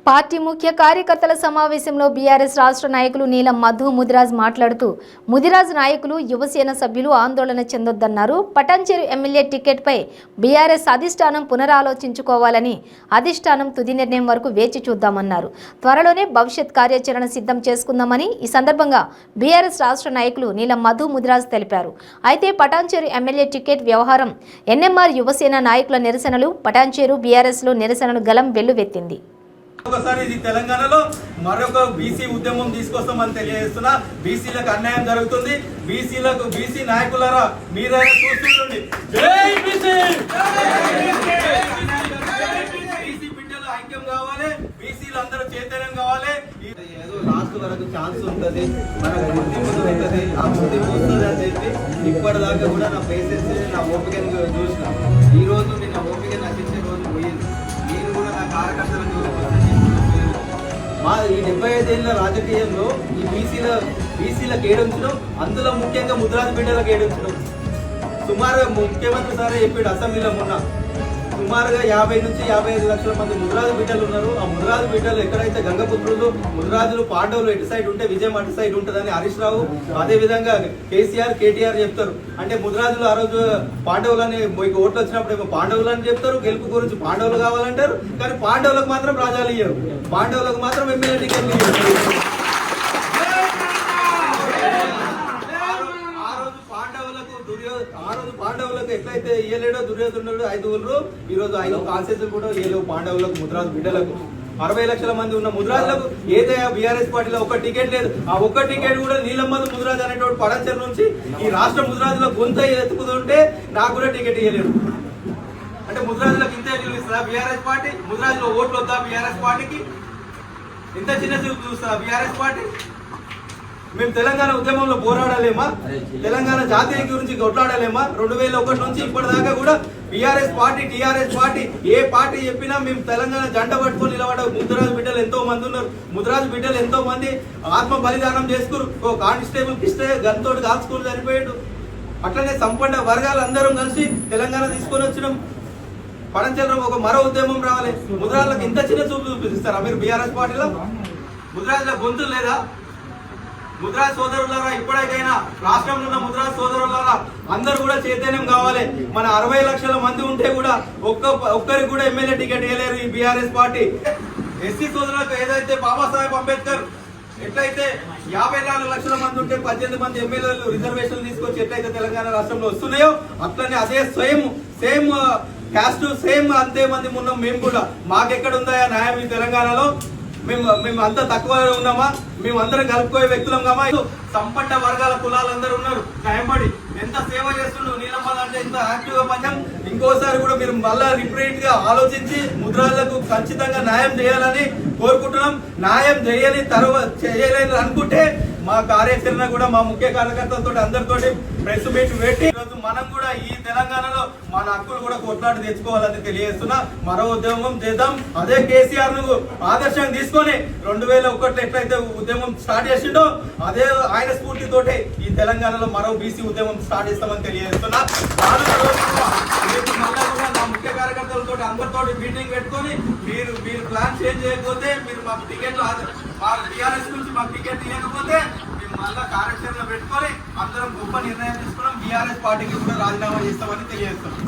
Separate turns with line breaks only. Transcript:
Party ముఖ్య కార్యకర్తల సమావేశంలో బీఆర్ఎస్ రాష్ట్ర నాయకులు నీలం మధు ముదిరాజ్ మాట్లాడుతూ ముదిరాజ్ నాయకులు యువసేన సభ్యులు ఆందోళన చెందొద్దన్నారు. పటాన్చెరు ఎమ్మెల్యే టికెట్పై బీఆర్ఎస్ అధిష్టానం పునరాలోచించుకోవాలని, అధిష్టానం తుది నిర్ణయం వరకు వేచి చూద్దామన్నారు. త్వరలోనే భవిష్యత్ కార్యాచరణ సిద్ధం చేసుకుందామని ఈ సందర్భంగా బీఆర్ఎస్ రాష్ట్ర నాయకులు నీలం మధు ముదిరాజ్ తెలిపారు. అయితే పటాన్చెరు ఎమ్మెల్యే టికెట్ వ్యవహారం ఎన్ఎంఆర్ యువసేన నాయకుల నిరసనలు పటాన్చెరు బీఆర్ఎస్లో నిరసనలు గలం వెల్లువెత్తింది.
ఒకసారి ఇది తెలంగాణలో మరొక బీసీ ఉద్యమం తీసుకొస్తామని తెలియజేస్తున్నా. బీసీలకు అన్యాయం జరుగుతుంది. బీసీ నాయకులారా మీరైనా చూస్తుండండి. బీసీ బిడ్డలు ఐక్యం కావాలి, బీసీలు అందరూ చైతన్యం కావాలి. ఏదో లాస్ట్ వరకు ఛాన్స్ ఉంటుంది, మనకు గుర్తింపు ఉంటుంది, ఆ గుర్తింపు వస్తుంది అని చెప్పి ఇప్పటిదాకా కూడా నా పేషెన్స్ నా ఓపికను చూసిన. ఈ రోజు నా ఓపిక నశించే రోజు పోయింది. నేను కూడా నా కార్యకర్తలను ఈ 75 ఏళ్ల రాజకీయంలో ఈ బీసీలకు ఏడుంచడం, అందులో ముఖ్యంగా ముదిరాజు బిడ్డలకు ఏడుంచడం. సుమారుగా ముఖ్యమంత్రి సారే చెప్పాడు అసెంబ్లీలో మొన్న, సుమారుగా 50 నుంచి 55 లక్షల మంది ముదిరాజు బిడ్డలు ఉన్నారు. ఆ ముదిరాజు బిడ్డలు ఎక్కడైతే గంగపుత్రులు, ముదిరాజులు, పాండవులు ఎటు సైడ్ ఉంటే విజయం అటు సైడ్ ఉంటుందని హరీష్ రావు, అదేవిధంగా కేసీఆర్, కేటీఆర్ చెప్తారు. అంటే ముదిరాజులు ఆ రోజు పాండవులని ఓట్లు వచ్చినప్పుడు ఏమో పాండవులు అని చెప్తారు, గెలుపు గురించి పాండవులు కావాలంటారు. కానీ పాండవులకు మాత్రం రాజాలు ఇయ్యరు, పాండవులకు మాత్రం ఎమ్మెల్యే టికెట్లు ఇయ్యరు. ఆ రోజు పాండవులకు ఎట్లయితే ఇయ్యలేడో దుర్యోధనుడు 5 ఊళ్ళు, ఈ రోజు 5 కాన్సెన్సులు కూడా ఇయ్యలేవు పాండవులకు, ముదిరాజు బిడ్డలకు. 60 లక్షల మంది ఉన్న ముదిరాజులకు ఏదే బీఆర్ఎస్ పార్టీలో ఒక్క టికెట్ లేదు. ఆ ఒక్క టికెట్ కూడా నీలం మధు ముదిరాజు అనేటువంటి పటాన్చెరు నుంచి ఈ రాష్ట్ర ముదిరాజుల గొంత ఎత్తుకుతుంటే నాకు కూడా టికెట్ ఇయ్యలేదు. అంటే ముదిరాజులకు ఇంత గెలుస్తుందా బీఆర్ఎస్ పార్టీ? ముదిరాజులో ఓట్లు వద్దా బీఆర్ఎస్ పార్టీకి? ఇంత చిన్న చూపు చూస్తా బీఆర్ఎస్ పార్టీ? మేము తెలంగాణ ఉద్యమంలో పోరాడలేమా? తెలంగాణ జాతీయ గురించి కొట్లాడలేమా? 2001 నుంచి ఇప్పటిదాకా కూడా బీఆర్ఎస్ పార్టీ, టీఆర్ఎస్ పార్టీ, ఏ పార్టీ చెప్పినా మేము తెలంగాణ జంట పట్టుకొని నిలబడ ముదిరాజు బిడ్డలు ఎంతో మంది ఉన్నారు. ముదిరాజు బిడ్డలు ఎంతో మంది ఆత్మ బలిదానం చేసుకురు. ఓ కానిస్టేబుల్ కిస్తే గంతోటి కాల్చుకుని చనిపోయాడు. అట్లనే సంపన్న వర్గాలు అందరం కలిసి తెలంగాణ తీసుకొని వచ్చినాం. పటాన్చెరులో ఒక మరో ఉద్యమం రావాలి. ముదిరాజులకు ఇంత చిన్న చూపు చూపిస్తారా మీరు బీఆర్ఎస్ పార్టీలో? ముదిరాజుల గొంతు లేదా? ముదిరాజు సోదరులారా, ఇప్పటికైనా రాష్ట్రంలో ఉన్న ముదిరాజు సోదరులారా అందరూ కూడా చైతన్యం కావాలి. మన 60 లక్షల మంది ఉంటే కూడా ఒక్కరికి కూడా ఎమ్మెల్యే టికెట్ ఇవ్వలేరు ఈ బీఆర్ఎస్ పార్టీ. ఎస్సీ సోదరులకు ఏదైతే బాబాసాహెబ్ అంబేద్కర్ ఎట్లయితే 54 లక్షల మంది ఉంటే 18 మంది ఎమ్మెల్యేలు రిజర్వేషన్లు తీసుకొచ్చి ఎట్లయితే తెలంగాణ రాష్ట్రంలో వస్తున్నాయో, అట్లనే అదే సేమ్ క్యాస్ట్ సేమ్ అంతే మంది ఉన్నాం మేము కూడా. మాకెక్కడ ఉందా న్యాయం ఈ తెలంగాణలో? మేము అంతా తక్కువ ఉన్నామా? మేము అందరం కలుపుకోయే వ్యక్తులం కామా? సంపన్న వర్గాల కులాలందరూ ఉన్నారు. భయపడి ఎంత సేవ చేస్తుండ్రు నీలం మధు అంటే ఎంత యాక్టివ్ గా పనిచేయం. ఇంకోసారి కూడా మీరు మళ్ళా రిపీట్ గా ఆలోచించి ముద్రాలకు ఖచ్చితంగా న్యాయం చేయాలని కోరుకుంటున్నాం. న్యాయం చేయలేని అనుకుంటే మా కార్యాచరణ కూడా మా ముఖ్య కార్యకర్తలతో అందరితో ప్రెస్ మీట్ పెట్టి ఈరోజు మనం కూడా ఈ తెలంగాణలో మన హక్కులు కూడా కొట్లాడి తెచ్చుకోవాలని తెలియజేస్తున్నా. మరో ఉద్యమం చేద్దాం. అదే కేసీఆర్ ను ఆదర్శంగా తీసుకొని 2001 ఎట్లయితే ఉద్యమం స్టార్ట్ చేసిండో అదే ఆయన స్ఫూర్తితోటే ఈ తెలంగాణలో మరో బీసీ ఉద్యమం స్టార్ట్ చేస్తామని తెలియజేస్తున్నా. మా ముఖ్య కార్యకర్తలతో అందరితో మీటింగ్ పెట్టుకొని మీరు ప్లాన్ చేంజ్ చేయకపోతే, మీరు మాకు టికెట్లు మా టీఆర్ఎస్ నుంచి మాకు టికెట్ ఇవ్వకపోతే మేము మళ్ళా కార్యాచరణ పెట్టుకొని అందరం గొప్ప నిర్ణయం తీసుకున్నాం. బీఆర్ఎస్ పార్టీకి కూడా రాజీనామా చేస్తామని తెలియజేస్తున్నాం.